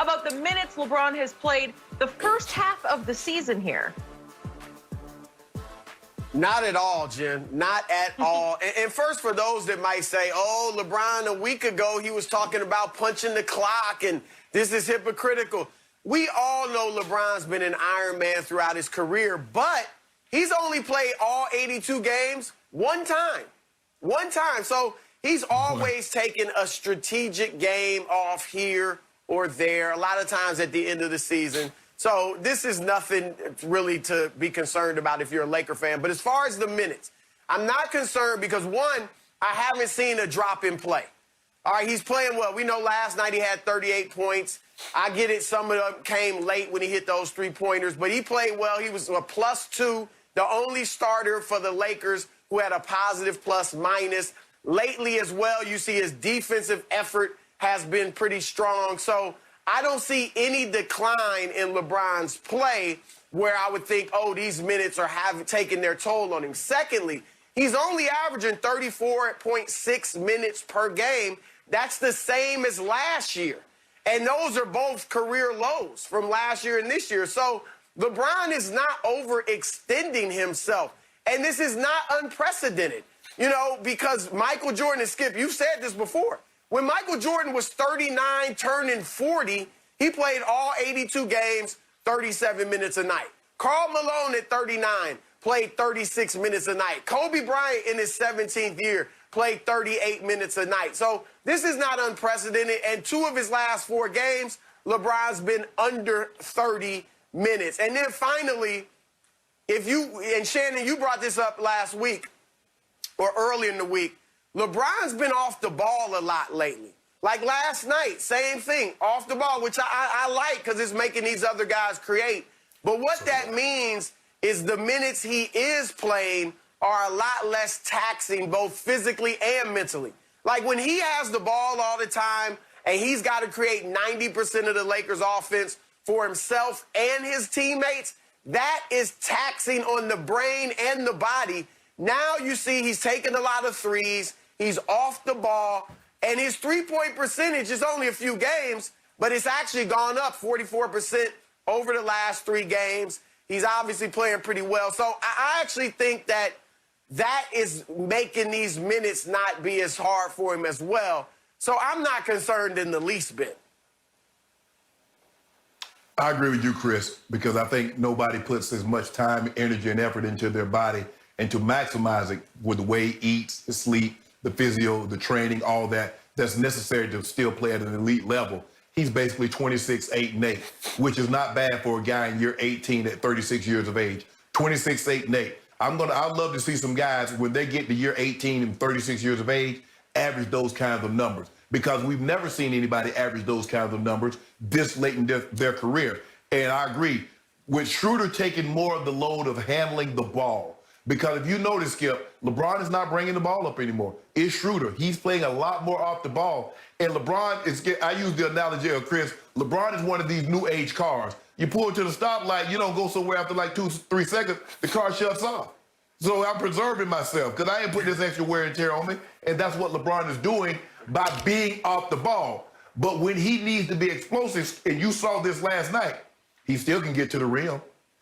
about the minutes LeBron has played the first half of the season here. Not at all, Jen. Not at all. And first, for those that might say, oh, LeBron, a week ago, he was talking about punching the clock, and this is hypocritical. We all know LeBron's been an Iron Man throughout his career, but he's only played all 82 games one time. One time. So he's always taken a strategic game off here or there, a lot of times at the end of the season. So this is nothing really to be concerned about if you're a Laker fan. But as far as the minutes, I'm not concerned because, one, I haven't seen a drop in play. All right, he's playing well. We know last night he had 38 points. I get it, some of them came late when he hit those three-pointers, but he played well. He was a +2, the only starter for the Lakers who had a positive plus-minus. Lately as well, you see his defensive effort has been pretty strong. So I don't see any decline in LeBron's play where I would think, oh, these minutes are taking their toll on him. Secondly, he's only averaging 34.6 minutes per game. That's the same as last year. And those are both career lows from last year and this year. So LeBron is not overextending himself. And this is not unprecedented, you know, because Michael Jordan and Skip, you've said this before. When Michael Jordan was 39, turning 40, he played all 82 games, 37 minutes a night. Karl Malone at 39 played 36 minutes a night. Kobe Bryant in his 17th year played 38 minutes a night. So this is not unprecedented. And 2 of his last 4 games, LeBron's been under 30 minutes. And then finally, and Shannon, you brought this up last week or early in the week, LeBron's been off the ball a lot lately. Like last night, same thing, off the ball, which I like because it's making these other guys create. But what that means is the minutes he is playing are a lot less taxing, both physically and mentally. Like when he has the ball all the time and he's got to create 90% of the Lakers' offense for himself and his teammates, that is taxing on the brain and the body. Now you see he's taking a lot of threes. He's off the ball, and his three-point percentage is only a few games, but it's actually gone up 44% over the last 3 games. He's obviously playing pretty well. So I actually think that is making these minutes not be as hard for him as well. So I'm not concerned in the least bit. I agree with you, Chris, because I think nobody puts as much time, energy, and effort into their body and to maximize it with the way he eats, the sleep, the physio, the training, all that's necessary to still play at an elite level. He's basically 26, 8, and 8, which is not bad for a guy in year 18 at 36 years of age. 26, 8, and 8. I'd love to see some guys, when they get to year 18 and 36 years of age, average those kinds of numbers, because we've never seen anybody average those kinds of numbers this late in their career. And I agree, with Schroeder taking more of the load of handling the ball, because if you notice, Skip, LeBron is not bringing the ball up anymore. It's Schroeder. He's playing a lot more off the ball. And LeBron I use the analogy of Chris, LeBron is one of these new age cars. You pull it to the stoplight, you don't go somewhere after like 2-3 seconds, the car shuts off. So I'm preserving myself because I ain't putting this extra wear and tear on me. And that's what LeBron is doing by being off the ball. But when he needs to be explosive, and you saw this last night, he still can get to the rim.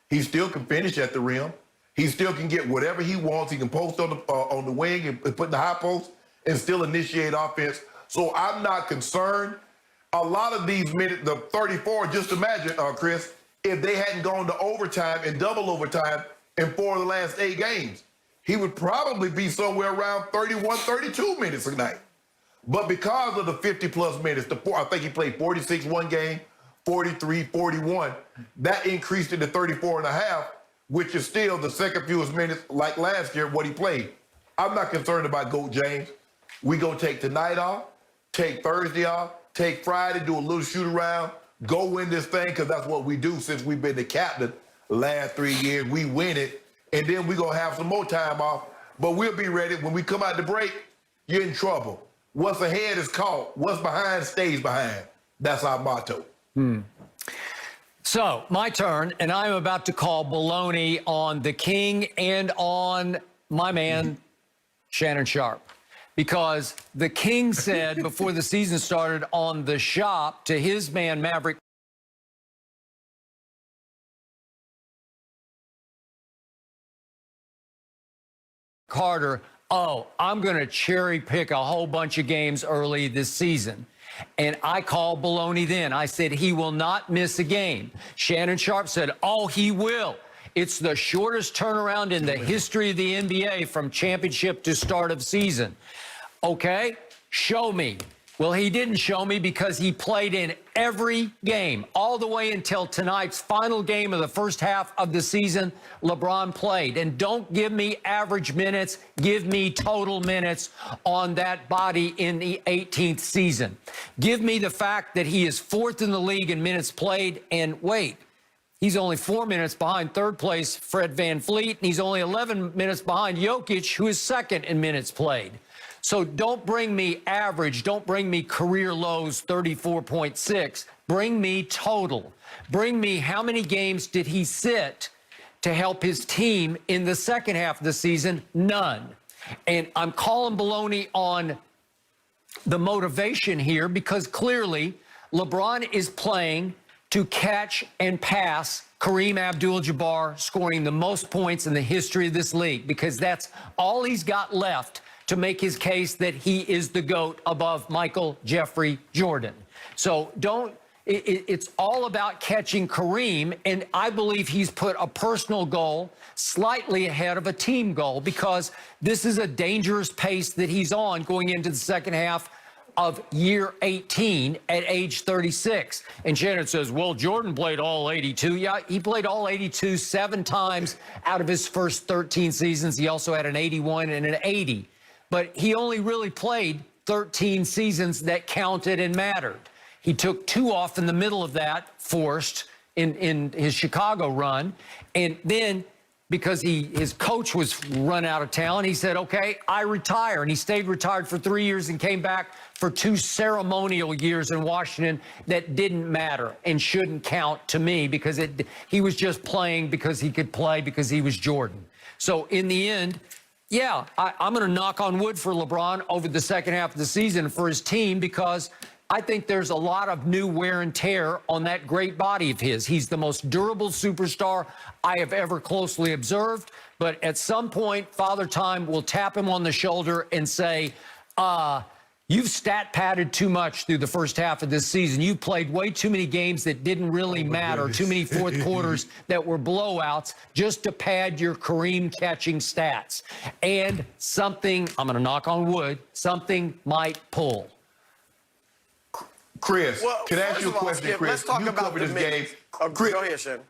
He still can finish at the rim. He still can get whatever he wants. He can post on the wing and put in the high post and still initiate offense. So I'm not concerned. A lot of these minutes, the 34, just imagine, Chris, if they hadn't gone to overtime and double overtime in 4 of the last 8 games, he would probably be somewhere around 31, 32 minutes a night. But because of the 50-plus minutes, I think he played 46 one game, 43, 41, that increased it to 34 and a half, which is still the second fewest minutes like last year, what he played. I'm not concerned about GOAT James. We go take tonight off, take Thursday off, take Friday, do a little shoot around, go win this thing, because that's what we do since we've been the captain the last 3 years. We win it, and then we're going to have some more time off. But we'll be ready. When we come out the break, you're in trouble. What's ahead is caught. What's behind stays behind. That's our motto. So, my turn, and I'm about to call baloney on the king and on my man, Shannon Sharp. Because the king said before the season started on The Shop to his man, Maverick Carter, oh, I'm going to cherry pick a whole bunch of games early this season. And I called baloney then. I said he will not miss a game. Shannon Sharpe said, oh, he will. It's the shortest turnaround in the history of the NBA from championship to start of season. Okay, show me. Well, he didn't show me because he played in every game all the way until tonight's final game of the first half of the season. LeBron played. And don't give me average minutes. Give me total minutes on that body in the 18th season. Give me the fact that he is fourth in the league in minutes played. And wait, he's only 4 minutes behind third place Fred VanVleet. And he's only 11 minutes behind Jokic, who is second in minutes played. So don't bring me average. Don't bring me career lows, 34.6. Bring me total. Bring me how many games did he sit to help his team in the second half of the season? None. And I'm calling baloney on the motivation here because clearly LeBron is playing to catch and pass Kareem Abdul-Jabbar, scoring the most points in the history of this league, because that's all he's got left to make his case that he is the GOAT above Michael Jeffrey Jordan. So it's all about catching Kareem, and I believe he's put a personal goal slightly ahead of a team goal because this is a dangerous pace that he's on going into the second half of year 18 at age 36. And Shannon says, well, Jordan played all 82. Yeah, he played all 82 7 times out of his first 13 seasons. He also had an 81 and an 80. But he only really played 13 seasons that counted and mattered. He took 2 off in the middle of that, forced in his Chicago run. And then because his coach was run out of town, he said, okay, I retire. And he stayed retired for 3 years and came back for 2 ceremonial years in Washington that didn't matter and shouldn't count to me because he was just playing because he could play because he was Jordan. So in the end, yeah, I'm going to knock on wood for LeBron over the second half of the season for his team because I think there's a lot of new wear and tear on that great body of his. He's the most durable superstar I have ever closely observed. But at some point, Father Time will tap him on the shoulder and say, you've stat padded too much through the first half of this season. You played way too many games that didn't really matter, too many fourth quarters that were blowouts just to pad your Kareem catching stats. And something, I'm going to knock on wood, something might pull. Chris, can I ask you a question, Skip, Chris? let's talk you about covered the this minutes. game. Chris, go ahead, Shannon.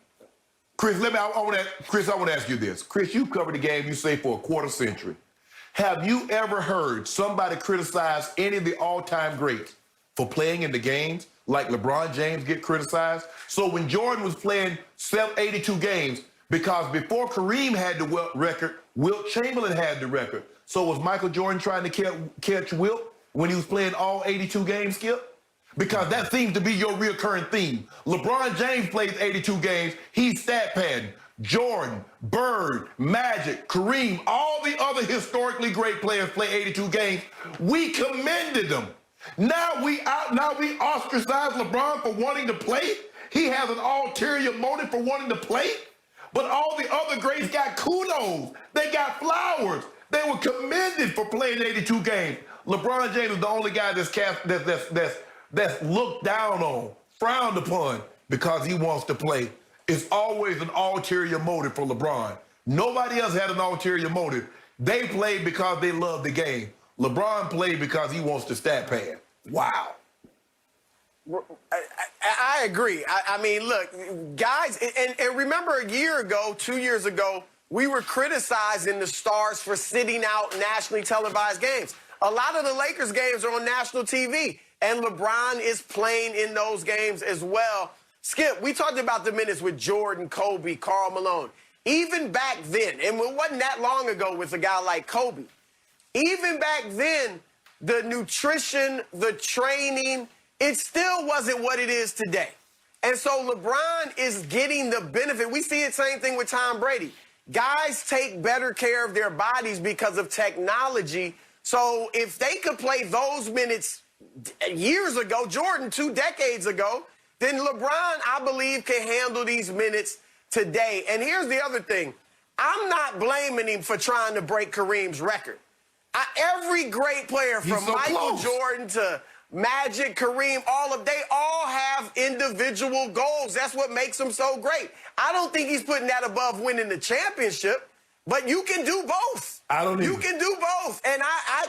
Chris, I want to ask you this. Chris, you covered the game, you say, for a quarter century. Have you ever heard somebody criticize any of the all-time greats for playing in the games like LeBron James get criticized? So when Jordan was playing 82 games, because before Kareem had the record, Wilt Chamberlain had the record. So was Michael Jordan trying to catch Wilt when he was playing all 82 games, Skip? Because that seems to be your reoccurring theme. LeBron James plays 82 games, he's stat padding. Jordan, Bird, Magic, Kareem, all the other historically great players play 82 games. We commended them. Now we ostracize LeBron for wanting to play. He has an ulterior motive for wanting to play. But all the other greats got kudos. They got flowers. They were commended for playing 82 games. LeBron James is the only guy that's looked down on, frowned upon because he wants to play. It's always an ulterior motive for LeBron. Nobody else had an ulterior motive. They played because they love the game. LeBron played because he wants to stat pad. Wow. I agree. I mean, look, guys, and remember a year ago, 2 years ago, we were criticizing the stars for sitting out nationally televised games. A lot of the Lakers games are on national TV, and LeBron is playing in those games as well. Skip, we talked about the minutes with Jordan, Kobe, Karl Malone. Even back then, and it wasn't that long ago with a guy like Kobe, even back then, the nutrition, the training, it still wasn't what it is today. And so LeBron is getting the benefit. We see the same thing with Tom Brady. Guys take better care of their bodies because of technology. So if they could play those minutes years ago, Jordan 2 decades ago, then LeBron, I believe, can handle these minutes today. And here's the other thing. I'm not blaming him for trying to break Kareem's record. Every great player, from so Michael close. Jordan to Magic, Kareem, they all have individual goals. That's what makes them so great. I don't think he's putting that above winning the championship, but you can do both. I don't You either. can do both. And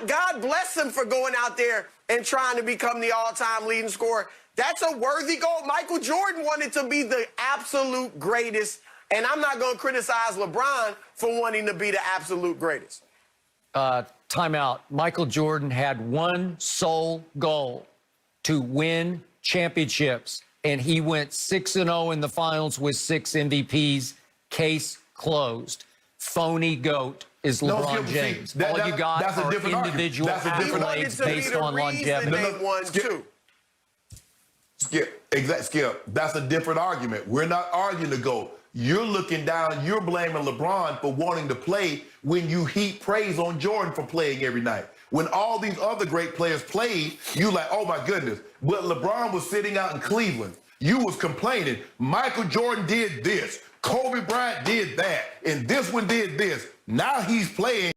God bless him for going out there and trying to become the all-time leading scorer. That's a worthy goal. Michael Jordan wanted to be the absolute greatest, and I'm not going to criticize LeBron for wanting to be the absolute greatest. Timeout. Michael Jordan had one sole goal: to win championships, and he went 6-0 in the finals with 6 MVPs. Case closed. Phony GOAT is LeBron James. All you got that's a are different argument. individual That's a different accolades argument. based on longevity. They won too. Skip, that's a different argument. We're not arguing the GOAT. You're looking down, you're blaming LeBron for wanting to play when you heap praise on Jordan for playing every night. When all these other great players played, you like, oh my goodness. But LeBron was sitting out in Cleveland. You was complaining, Michael Jordan did this, Kobe Bryant did that, and this one did this. Now he's playing.